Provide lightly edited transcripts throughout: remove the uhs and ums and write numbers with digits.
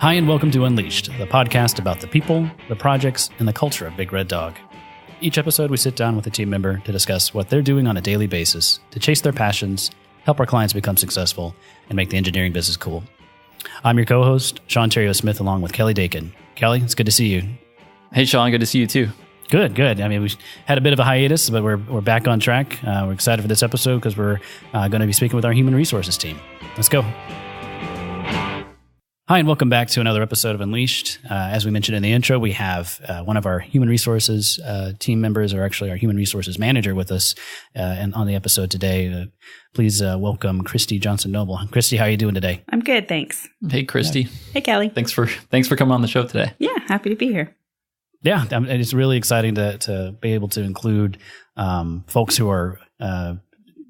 Hi, and welcome to Unleashed, the podcast about the people, the projects, and the culture of Big Red Dog. Each episode, we sit down with a team member to discuss what they're doing on a daily basis to chase their passions, help our clients become successful, and make the engineering business cool. I'm your co-host, Sean Terrio Smith, along with Kelly Dakin. Kelly, it's good to see you. Hey, Sean, good to see you too. Good. I mean, we had a bit of a hiatus, but we're back on track. We're excited for this episode because we're going to be speaking with our human resources team. Let's go. Hi, and welcome back to another episode of Unleashed. As we mentioned in the intro, we have one of our human resources team members, or actually our human resources manager with us and on the episode today. Please welcome Kristi Johnson-Noble. Kristi, how are you doing today? I'm good, thanks. Hey, Kristi. Hey, Kelly. Thanks for coming on the show today. Yeah, happy to be here. Yeah, it's really exciting to be able to include folks who are,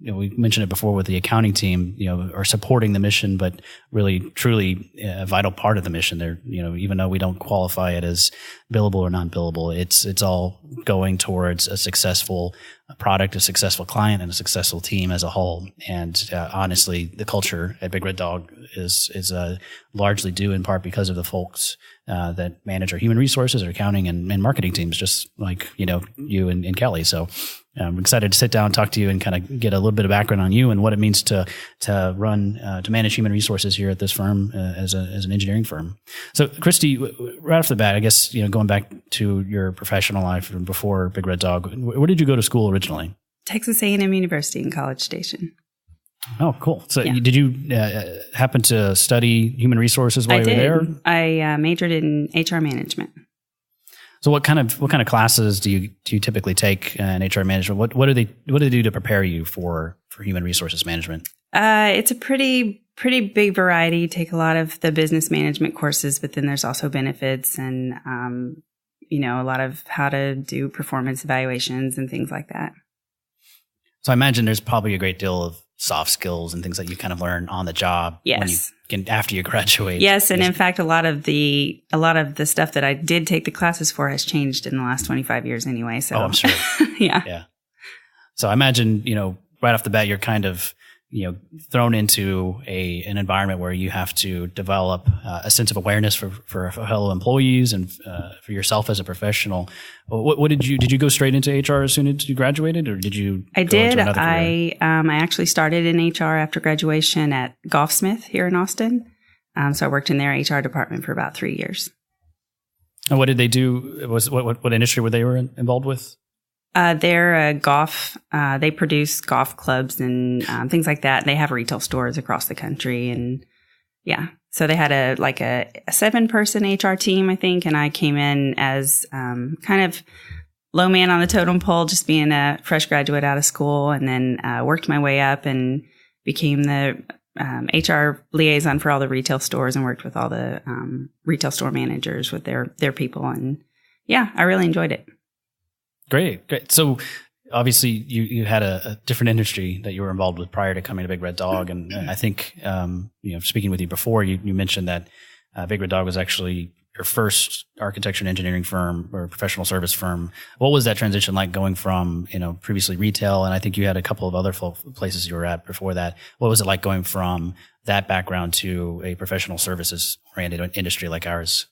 we mentioned it before with the accounting team, are supporting the mission, but really, truly a vital part of the mission. They're, even though we don't qualify it as billable or non-billable, it's all going towards a successful product, a successful client, and a successful team as a whole. And honestly, the culture at Big Red Dog is largely due in part because of the folks that manage our human resources, our accounting, and marketing teams, just like you and Kelly. So I'm excited to sit down and talk to you and kind of get a little bit of background on you and what it means to manage human resources here at this firm as an engineering firm. So, Kristi, right off the bat, I guess going back to your professional life before Big Red Dog, where did you go to school originally? Texas A&M University in College Station. Oh, cool. So Did you happen to study human resources while you were there? I majored in HR management. So what kind of classes do you typically take in HR management? What do they do to prepare you for human resources management? It's a pretty big variety. Take a lot of the business management courses, but then there's also benefits and a lot of how to do performance evaluations and things like that. So I imagine there's probably a great deal of soft skills and things that you kind of learn on the job. Yes. After you graduate. Yes. And in fact, a lot of the stuff that I did take the classes for has changed in the last 25 years anyway. So I'm sure. Yeah. So I imagine, right off the bat, you're kind of, thrown into an environment where you have to develop a sense of awareness for fellow employees and for yourself as a professional. What did you go straight into HR as soon as you graduated, or did you? I did. I actually started in HR after graduation at Golfsmith here in Austin. So I worked in their HR department for about 3 years. And what did they do? What industry they were involved with? They're a golf. They produce golf clubs and things like that. They have retail stores across the country, and so they had a 7-person HR team, I think, and I came in as kind of low man on the totem pole, just being a fresh graduate out of school, and then worked my way up and became the HR liaison for all the retail stores and worked with all the retail store managers with their people, and I really enjoyed it. Great. So obviously you had a different industry that you were involved with prior to coming to Big Red Dog. And I think, speaking with you before, you mentioned that Big Red Dog was actually your first architecture and engineering firm or professional service firm. What was that transition like going from, previously retail? And I think you had a couple of other places you were at before that. What was it like going from that background to a professional services oriented industry like ours?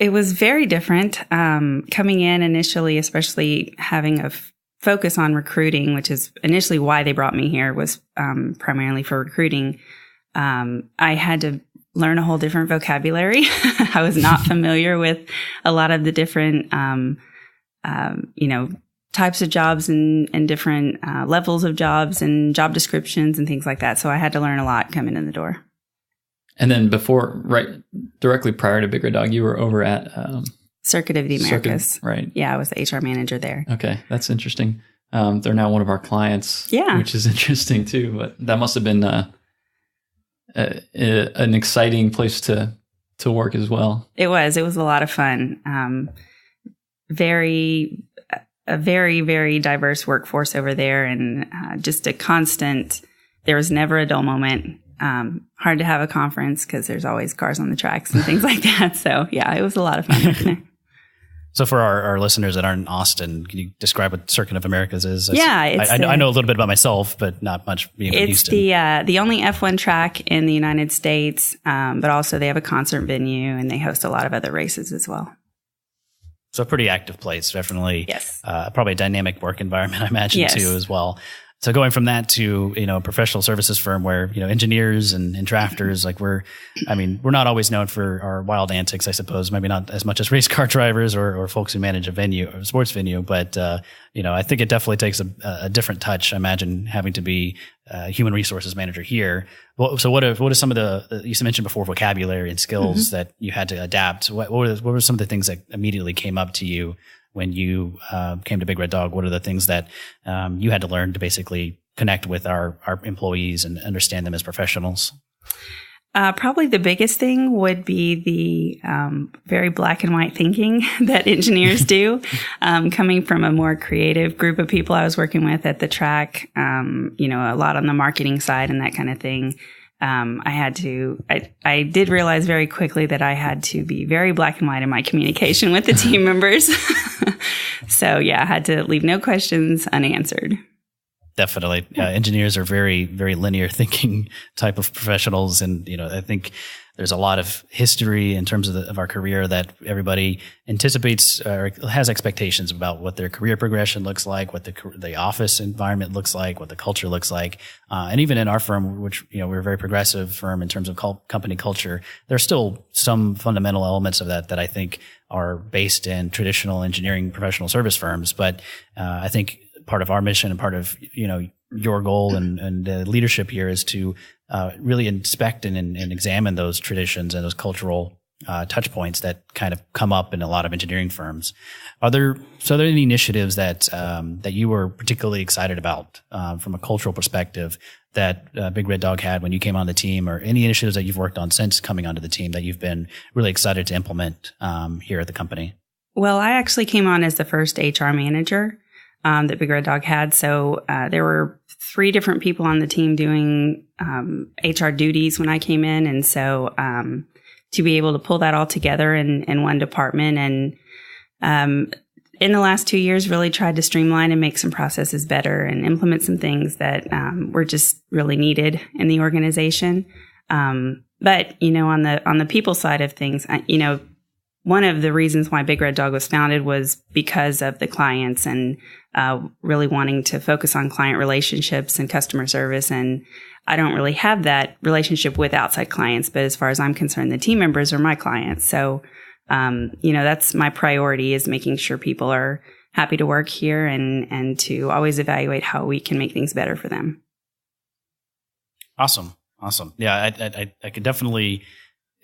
It was very different. Coming in initially, especially having a focus on recruiting, which is initially why they brought me here, was primarily for recruiting. I had to learn a whole different vocabulary. I was not familiar with a lot of the different, types of jobs and different levels of jobs and job descriptions and things like that. So I had to learn a lot coming in the door. And then directly prior to Big Red Dog, you were over at Circuit of the Americas. Right. Yeah, I was the HR manager there. Okay, that's interesting. They're now one of our clients, which is interesting too. But that must have been an exciting place to work as well. It was a lot of fun. A very, very diverse workforce over there, and just a constant. There was never a dull moment. Hard to have a conference because there's always cars on the tracks and things like that. So it was a lot of fun working there. So for our listeners that aren't in Austin, can you describe what Circuit of Americas is? Yeah. I know a little bit about myself, but not much being in Houston. It's the only F1 track in the United States, but also they have a concert venue and they host a lot of other races as well. So a pretty active place, definitely. Yes. Probably a dynamic work environment, I imagine, too, as well. So going from that to, a professional services firm where, engineers and drafters, like we're not always known for our wild antics, I suppose, maybe not as much as race car drivers or folks who manage a venue or sports venue. But, I think it definitely takes a different touch. I imagine having to be a human resources manager here. So what are some of the you mentioned before, vocabulary and skills that you had to adapt? What were some of the things that immediately came up to you when you came to Big Red Dog? What are the things that you had to learn to basically connect with our employees and understand them as professionals? Probably the biggest thing would be the very black and white thinking that engineers do. Coming from a more creative group of people I was working with at the track, a lot on the marketing side and that kind of thing. I did realize very quickly that I had to be very black and white in my communication with the team members. So I had to leave no questions unanswered. Definitely. Engineers are very, very linear thinking type of professionals. And, I think there's a lot of history in terms of our career that everybody anticipates or has expectations about what their career progression looks like, what the office environment looks like, what the culture looks like. And even in our firm, which, we're a very progressive firm in terms of company culture, there's still some fundamental elements of that I think are based in traditional engineering professional service firms. But I think part of our mission and part of, your goal and leadership here is to really inspect and examine those traditions and those cultural touch points that kind of come up in a lot of engineering firms. Are there any initiatives that you were particularly excited about from a cultural perspective that Big Red Dog had when you came on the team, or any initiatives that you've worked on since coming onto the team that you've been really excited to implement here at the company? Well, I actually came on as the first HR manager that Big Red Dog had. So there were 3 different people on the team doing HR duties when I came in. And so to be able to pull that all together in one department, and in the last 2 years, really tried to streamline and make some processes better and implement some things that were just really needed in the organization. But, on the people side of things, one of the reasons why Big Red Dog was founded was because of the clients and really wanting to focus on client relationships and customer service. And I don't really have that relationship with outside clients, but as far as I'm concerned, the team members are my clients. So, that's my priority, is making sure people are happy to work here and to always evaluate how we can make things better for them. Awesome. Yeah, I could definitely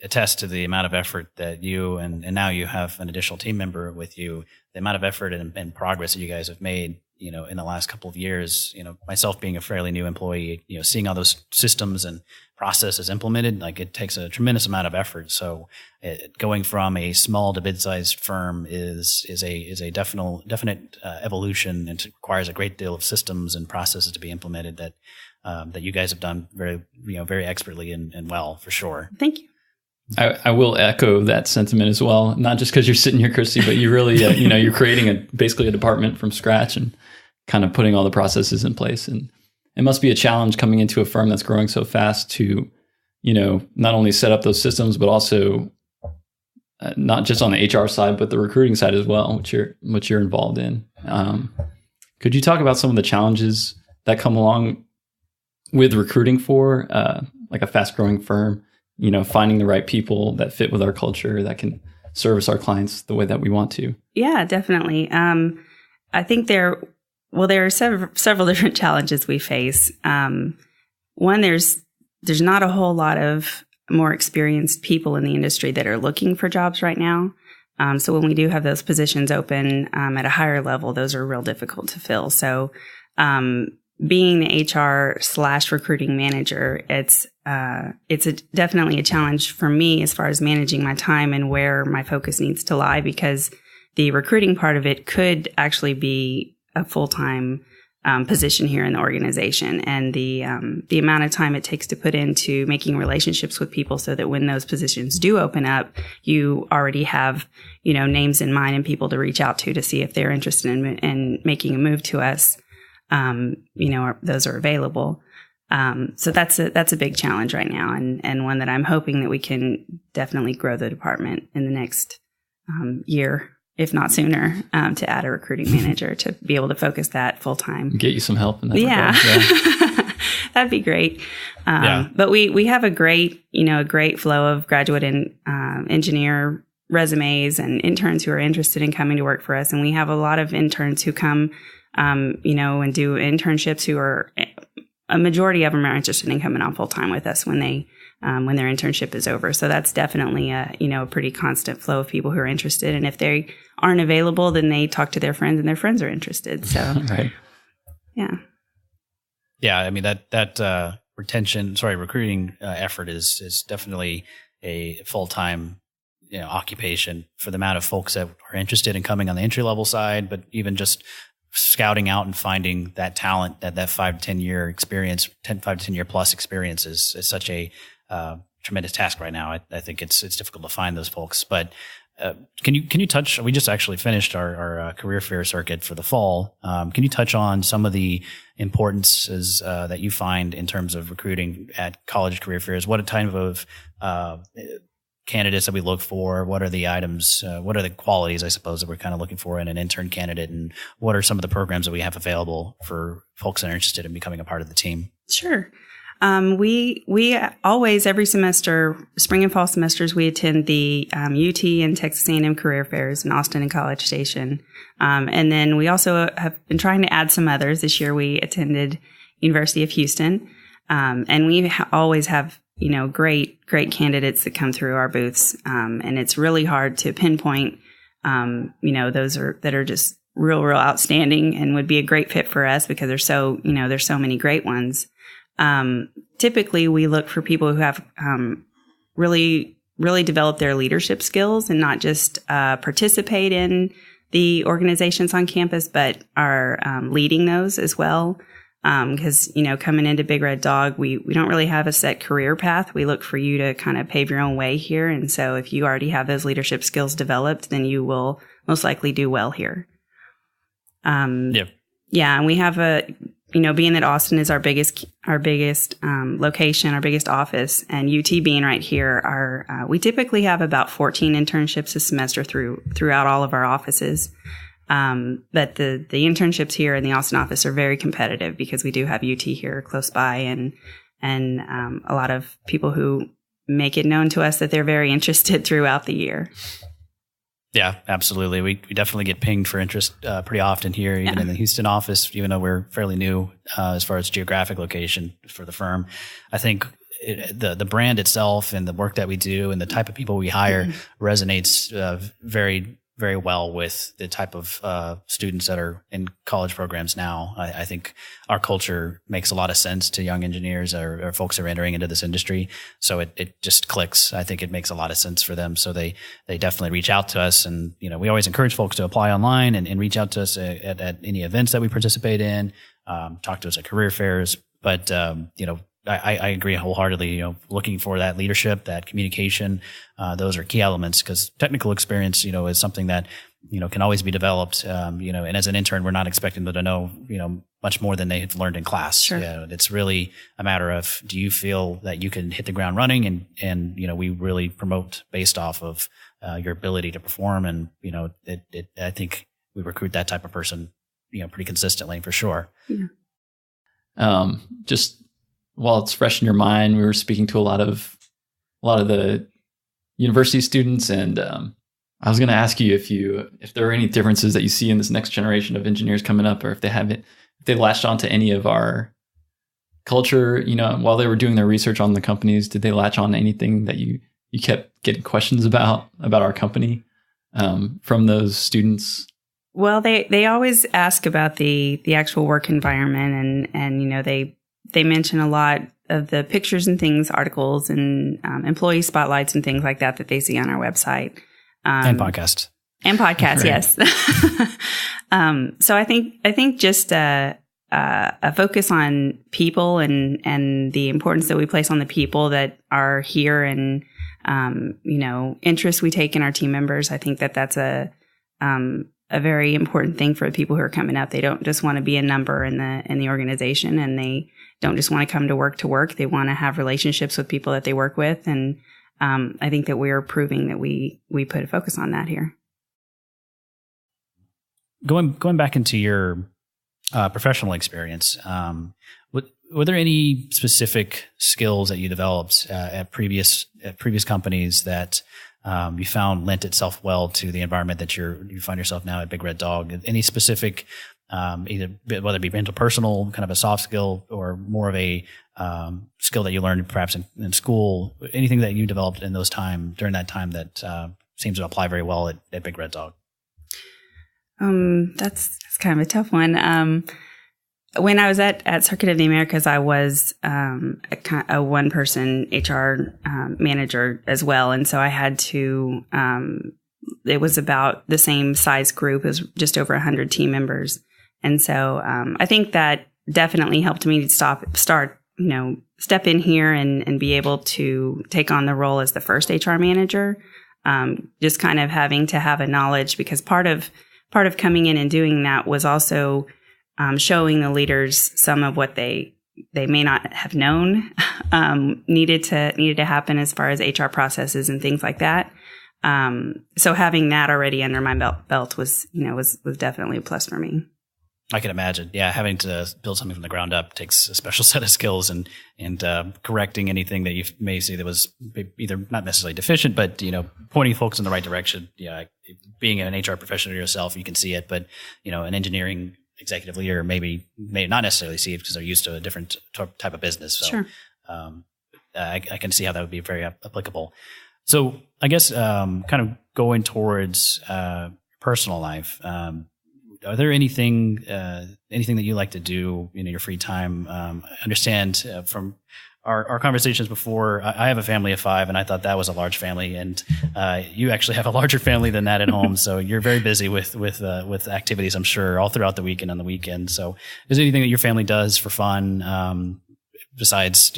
attest to the amount of effort that you and now you have an additional team member with you, the amount of effort and progress that you guys have made, in the last couple of years. Myself being a fairly new employee, seeing all those systems and processes implemented, like it takes a tremendous amount of effort. So going from a small to mid-sized firm is a definite evolution, and it requires a great deal of systems and processes to be implemented that you guys have done very expertly and well, for sure. Thank you. I will echo that sentiment as well. Not just because you're sitting here, Kristi, but you really, you're creating basically a department from scratch and kind of putting all the processes in place. And it must be a challenge coming into a firm that's growing so fast to, not only set up those systems, but also not just on the HR side, but the recruiting side as well, which you're involved in. Could you talk about some of the challenges that come along with recruiting for like a fast growing firm? Finding the right people that fit with our culture, that can service our clients the way that we want to. Yeah, definitely. I think there are several different challenges we face. One, there's not a whole lot of more experienced people in the industry that are looking for jobs right now. So when we do have those positions open at a higher level, those are real difficult to fill. So being the HR/recruiting manager, it's definitely a challenge for me as far as managing my time and where my focus needs to lie, because the recruiting part of it could actually be a full-time position here in the organization, and the amount of time it takes to put into making relationships with people so that when those positions do open up, you already have, names in mind and people to reach out to see if they're interested in making a move to us. Those are available. So that's a big challenge right now, and one that I'm hoping that we can definitely grow the department in the next year, if not sooner, to add a recruiting manager to be able to focus that full time. Get you some help in that regard. Yeah. That'd be great. But we have a great flow of graduate and engineer resumes and interns who are interested in coming to work for us. And we have a lot of interns who come, and do internships who are, a majority of them are interested in coming on full time with us when their internship is over. So that's definitely a pretty constant flow of people who are interested. And if they aren't available, then they talk to their friends and their friends are interested. So, right. Yeah. Yeah. I mean, that recruiting effort is definitely a full-time, occupation for the amount of folks that are interested in coming on the entry-level side, but even just scouting out and finding that talent, that 5 to 10 year experience, 5 to 10 year plus experience is such a tremendous task right now. I think it's difficult to find those folks. But can you touch? We just actually finished our career fair circuit for the fall. Can you touch on some of the importances that you find in terms of recruiting at college career fairs? What type of candidates that we look for? What are the items? What are the qualities, I suppose, that we're kind of looking for in an intern candidate? And what are some of the programs that we have available for folks that are interested in becoming a part of the team? Sure. We always, every semester, spring and fall semesters, we attend the UT and Texas A&M career fairs in Austin and College Station. And then we also have been trying to add some others. This year we attended University of Houston. And we always have great candidates that come through our booths. And it's really hard to pinpoint, those that are just real outstanding and would be a great fit for us because there's so many great ones. Typically we look for people who have, really developed their leadership skills and not just, participate in the organizations on campus, but are, leading those as well. Because, coming into Big Red Dog, we don't really have a set career path. We look for you to kind of pave your own way here. And so if you already have those leadership skills developed, then you will most likely do well here. Yeah. And we have being that Austin is our biggest location, our biggest office, and UT being right here, we typically have about 14 internships a semester throughout all of our offices. But the internships here in the Austin office are very competitive because we do have UT here close by and a lot of people who make it known to us that they're very interested throughout the year. Yeah, absolutely. We definitely get pinged for interest pretty often here, even in the Houston office, even though we're fairly new as far as geographic location for the firm. I think the brand itself and the work that we do and the type of people we hire resonates very, very well with the type of students that are in college programs now. I think our culture makes a lot of sense to young engineers or folks who are entering into this industry. So it just clicks. I think it makes a lot of sense for them. So they definitely reach out to us. And, we always encourage folks to apply online and reach out to us at any events that we participate in, talk to us at career fairs. But, I agree wholeheartedly, looking for that leadership, that communication, those are key elements because technical experience, is something that, can always be developed. And as an intern, we're not expecting them to know, much more than they've learned in class. Sure. It's really a matter of, do you feel that you can hit the ground running? And we really promote based off of your ability to perform. And, I think we recruit that type of person, pretty consistently for sure. Yeah. Just while it's fresh in your mind, we were speaking to a lot of the university students, and I was going to ask you if there are any differences that you see in this next generation of engineers coming up, or if they latched on to any of our culture. While they were doing their research on the companies, did they latch on to anything that you kept getting questions about our company from those students? Well, they always ask about the actual work environment, and they mention a lot of the pictures and things, articles and employee spotlights and things like that they see on our website. And podcasts. And podcasts, yes. So I think just a focus on people and the importance that we place on the people that are here and, interest we take in our team members. I think that that's a very important thing for the people who are coming up. They don't just want to be a number in the organization, and they don't just want to come to work. They want to have relationships with people that they work with. And I think that we're proving that we put a focus on that here. Going back into your professional experience, were there any specific skills that you developed at previous companies that you found lent itself well to the environment that you find yourself now at Big Red Dog? Any specific, either whether it be interpersonal, kind of a soft skill, or more of a skill that you learned perhaps in school? Anything that you developed in during that time that seems to apply very well at Big Red Dog? That's kind of a tough one. When I was at Circuit of the Americas, I was a one-person HR manager as well, and so I had to. It was about the same size group as just over 100 team members, and so I think that definitely helped me to step in here and be able to take on the role as the first HR manager. Just kind of having to have a knowledge, because part of coming in and doing that was also showing the leaders some of what they may not have known needed to happen as far as HR processes and things like that. So having that already under my belt was definitely a plus for me. I can imagine. Yeah, having to build something from the ground up takes a special set of skills, and correcting anything that you may see that was either not necessarily deficient, but pointing folks in the right direction. Yeah, being an HR professional yourself, you can see it, but an engineering executive leader may not necessarily see it because they're used to a different type of business. So, sure. I can see how that would be very applicable. So, I guess kind of going towards personal life. Are there anything that you like to do in your free time? I understand from our conversations before, I have a family of 5, and I thought that was a large family, and you actually have a larger family than that at home. So you're very busy with activities, I'm sure, all throughout the week and on the weekend. So is there anything that your family does for fun besides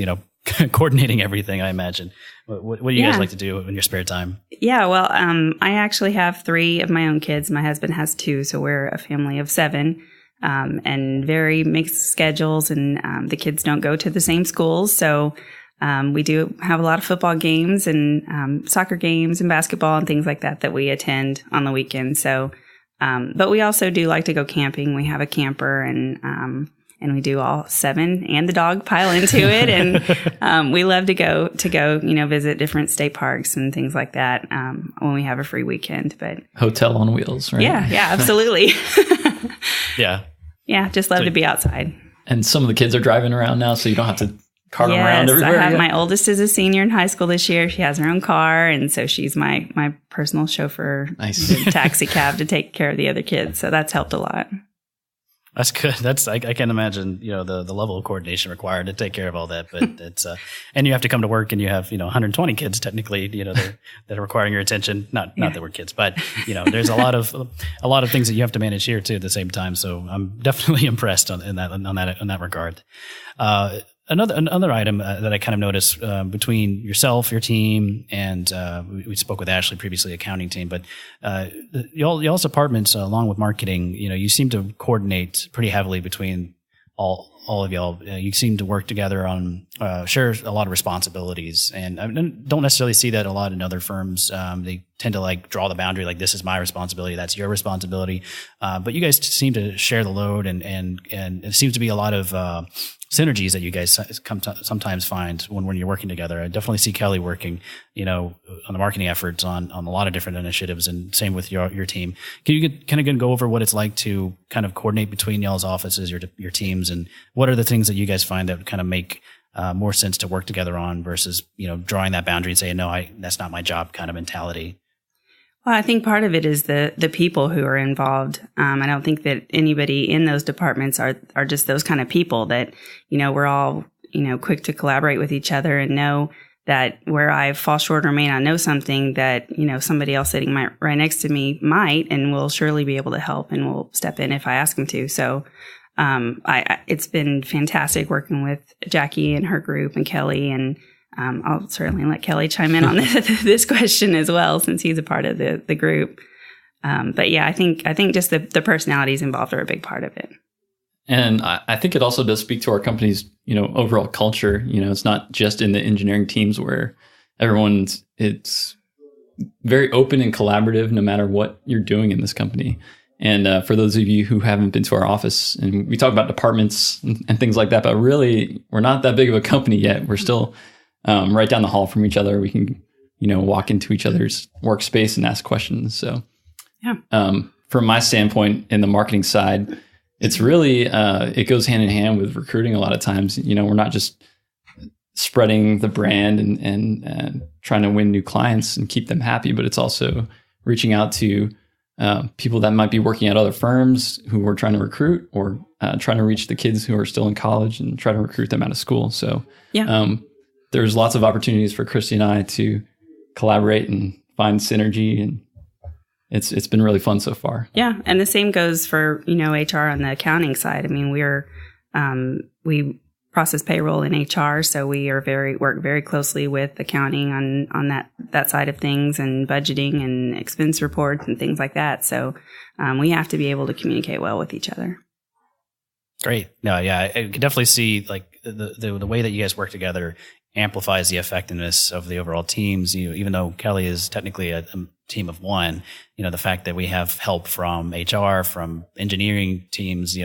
coordinating everything? I imagine. What do you guys like to do in your spare time? Yeah, well, I actually have 3 of my own kids. My husband has 2, so we're a family of 7, and very mixed schedules. And the kids don't go to the same schools, so we do have a lot of football games and soccer games and basketball and things like that we attend on the weekend. So, but we also do like to go camping. We have a camper, and we do all 7 and the dog pile into it. And we love to go, visit different state parks and things like that when we have a free weekend. But hotel on wheels, right? Yeah, absolutely. Yeah, just love to be outside. And some of the kids are driving around now, so you don't have to cart them around everywhere. I have my oldest is a senior in high school this year. She has her own car, and so she's my personal chauffeur, nice. Taxi cab to take care of the other kids. So that's helped a lot. That's good. I can't imagine, the level of coordination required to take care of all that, but it's, and you have to come to work and you have, 120 kids technically, that are requiring your attention. Not that we're kids, but, there's a lot of things that you have to manage here too at the same time. So I'm definitely impressed in that regard. Another item that I kind of noticed between yourself, your team, and we spoke with Ashley previously, accounting team, but y'all's departments, along with marketing, you seem to coordinate pretty heavily between all of y'all. You seem to work together on share a lot of responsibilities, and I don't necessarily see that a lot in other firms. They tend to draw the boundary, this is my responsibility, that's your responsibility. But you guys seem to share the load, and it seems to be a lot of synergies that you guys sometimes find when you're working together. I definitely see Kelly working, on the marketing efforts on a lot of different initiatives, and same with your team. Can you kind of go over what it's like to kind of coordinate between y'all's offices, your teams, and what are the things that you guys find that kind of make more sense to work together on versus, drawing that boundary and saying, no, that's not my job kind of mentality? Well, I think part of it is the people who are involved. I don't think that anybody in those departments are just those kind of people that, we're all, quick to collaborate with each other and know that where I fall short or may not know something that, somebody else sitting right next to me might and will surely be able to help and will step in if I ask them to. So it's been fantastic working with Jackie and her group and Kelly, and I'll certainly let Kelly chime in on this question as well, since he's a part of the group. But yeah, I think just the personalities involved are a big part of it. And I think it also does speak to our company's, overall culture. It's not just in the engineering teams where it's very open and collaborative no matter what you're doing in this company. And for those of you who haven't been to our office, and we talk about departments and things like that, but really we're not that big of a company yet. We're still right down the hall from each other. We can, walk into each other's workspace and ask questions. So yeah. From my standpoint in the marketing side, it's really, it goes hand in hand with recruiting a lot of times. We're not just spreading the brand and trying to win new clients and keep them happy, but it's also reaching out to people that might be working at other firms who we're trying to recruit, or trying to reach the kids who are still in college and try to recruit them out of school. So there's lots of opportunities for Kristi and I to collaborate and find synergy, and it's been really fun so far. Yeah. And the same goes for, HR on the accounting side. I mean, we process payroll in HR, so we are work very closely with accounting on that side of things, and budgeting and expense reports and things like that. So we have to be able to communicate well with each other. Great. No, yeah, I can definitely see like the way that you guys work together amplifies the effectiveness of the overall teams. Even though Kelly is technically a team of one, the fact that we have help from HR, from engineering teams,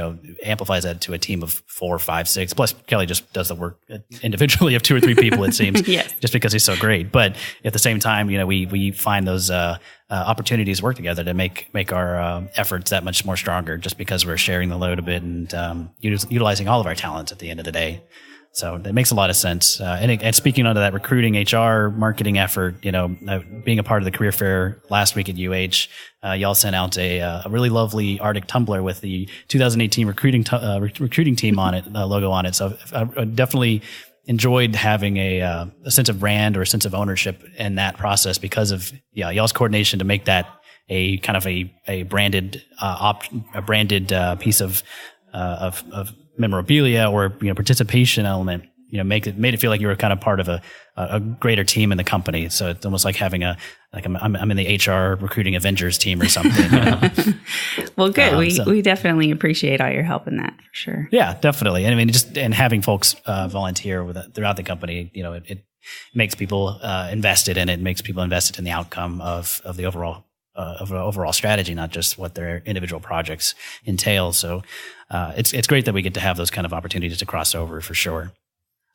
amplifies that to a team of 4, 5, 6. Plus, Kelly just does the work individually of 2 or 3 people, it seems, yes. Just because he's so great. But at the same time, we find those opportunities to work together to make our efforts that much more stronger, just because we're sharing the load a bit and utilizing all of our talents at the end of the day. So that makes a lot of sense. And speaking under that recruiting HR marketing effort, being a part of the career fair last week at UH, y'all sent out a really lovely Arctic tumbler with the 2018 recruiting team on it, logo on it. So I definitely enjoyed having a sense of brand or a sense of ownership in that process because of y'all's coordination to make that a kind of a branded piece of memorabilia or participation element. Made it feel like you were kind of part of a greater team in the company. So it's almost like having I'm in the HR recruiting Avengers team or something. Well, good. We definitely appreciate all your help in that for sure. Yeah, definitely. And I mean, and having folks volunteer throughout the company, it makes people invested in it. It makes people invested in the outcome of the overall strategy, not just what their individual projects entail. So it's great that we get to have those kind of opportunities to cross over for sure.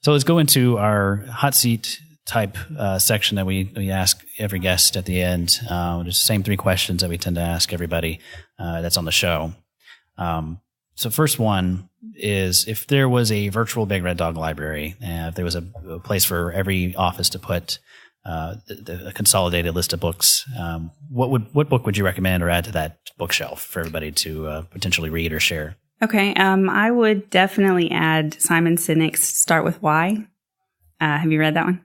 So let's go into our hot seat type section that we ask every guest at the end. Just the same 3 questions that we tend to ask everybody that's on the show. So first one is, if there was a virtual Big Red Dog library, if there was a place for every office to put a consolidated list of books, what book would you recommend or add to that bookshelf for everybody to potentially read or share? Okay, I would definitely add Simon Sinek's Start With Why. Have you read that one?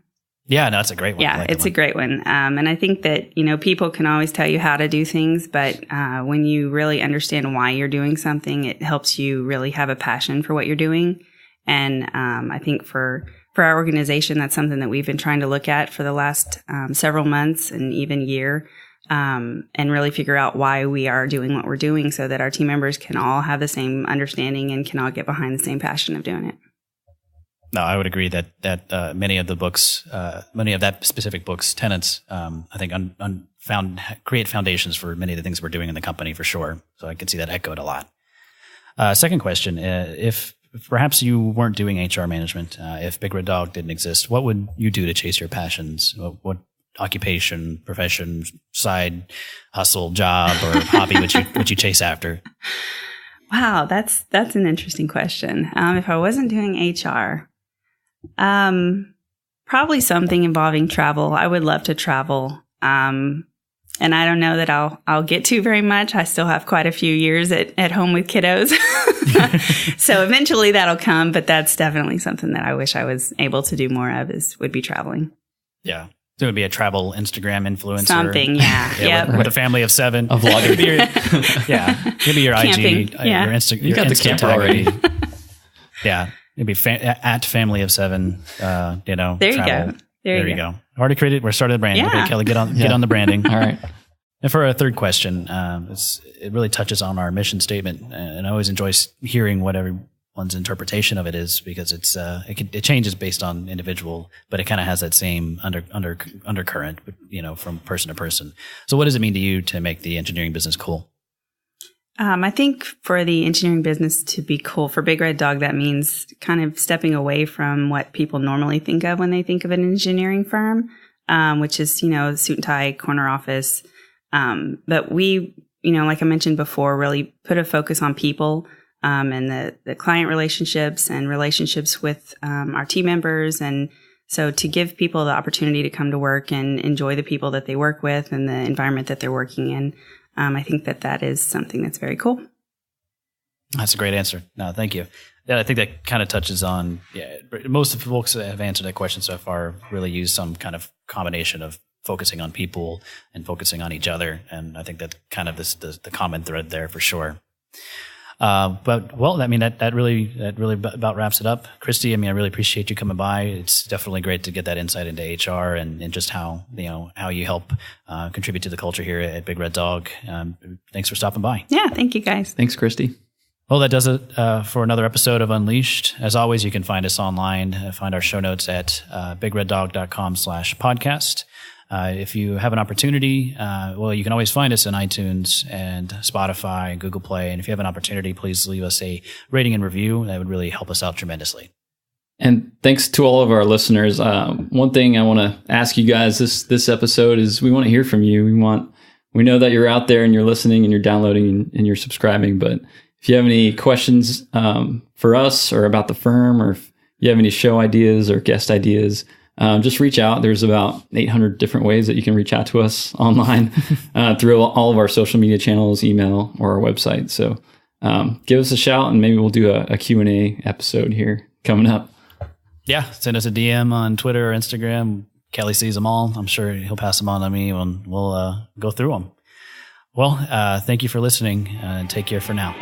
Yeah, no, it's a great one. Yeah, it's a great one. And I think that, people can always tell you how to do things, but when you really understand why you're doing something, it helps you really have a passion for what you're doing. And I think for our organization, that's something that we've been trying to look at for the last several months and even year, and really figure out why we are doing what we're doing so that our team members can all have the same understanding and can all get behind the same passion of doing it. No, I would agree that many of the books, many of that specific book's tenets, I think create foundations for many of the things we're doing in the company for sure. So I can see that echoed a lot. Second question, if perhaps you weren't doing HR management, if Big Red Dog didn't exist, what would you do to chase your passions? What occupation, profession, side hustle, job, or hobby would you chase after? Wow, that's an interesting question. If I wasn't doing HR, probably something involving travel. I would love to travel. And I don't know that I'll get to very much. I still have quite a few years at home with kiddos. So eventually that'll come, but that's definitely something that I wish I was able to do more of would be traveling. Yeah. So it would be a travel Instagram influencer. Something, yeah. Yeah, with a family of 7. A vlogger. Maybe your Camping, IG, yeah. your Insta. You got the camper already. Yeah. Maybe at family of 7, There you travel. go. There you go. Already created. We're starting the brand. Yeah. Okay, Kelly, get on the branding. All right. And for our third question, it really touches on our mission statement, and I always enjoy hearing what everyone's interpretation of it is, because it changes based on individual, but it kind of has that same undercurrent, from person to person. So, what does it mean to you to make the engineering business cool? I think for the engineering business to be cool, for Big Red Dog, that means kind of stepping away from what people normally think of when they think of an engineering firm, which is, suit and tie, corner office. But we, like I mentioned before, really put a focus on people, and the client relationships and relationships with, our team members. And so to give people the opportunity to come to work and enjoy the people that they work with and the environment that they're working in. I think that is something that's very cool. That's a great answer. No, thank you. Yeah, I think that kind of touches on, most of the folks that have answered that question so far really use some kind of combination of focusing on people and focusing on each other. And I think that's kind of the common thread there for sure. That really about wraps it up. Kristi, I really appreciate you coming by. It's definitely great to get that insight into HR and just how you help contribute to the culture here at Big Red Dog. Thanks for stopping by. Yeah, thank you guys. Thanks, Kristi. Well, that does it for another episode of Unleashed. As always, you can find us online, find our show notes at bigreddog.com/podcast. If you have an opportunity, you can always find us on iTunes and Spotify and Google Play. And if you have an opportunity, please leave us a rating and review. That would really help us out tremendously. And thanks to all of our listeners. One thing I want to ask you guys this episode is we want to hear from you. We know that you're out there and you're listening and you're downloading and you're subscribing. But if you have any questions for us or about the firm, or if you have any show ideas or guest ideas, just reach out. There's about 800 different ways that you can reach out to us online through all of our social media channels, email, or our website. So give us a shout, and maybe we'll do a Q&A episode here coming up. Yeah, send us a DM on Twitter or Instagram. Kelly sees them all. I'm sure he'll pass them on to me, and we'll go through them. Well, thank you for listening, and take care for now.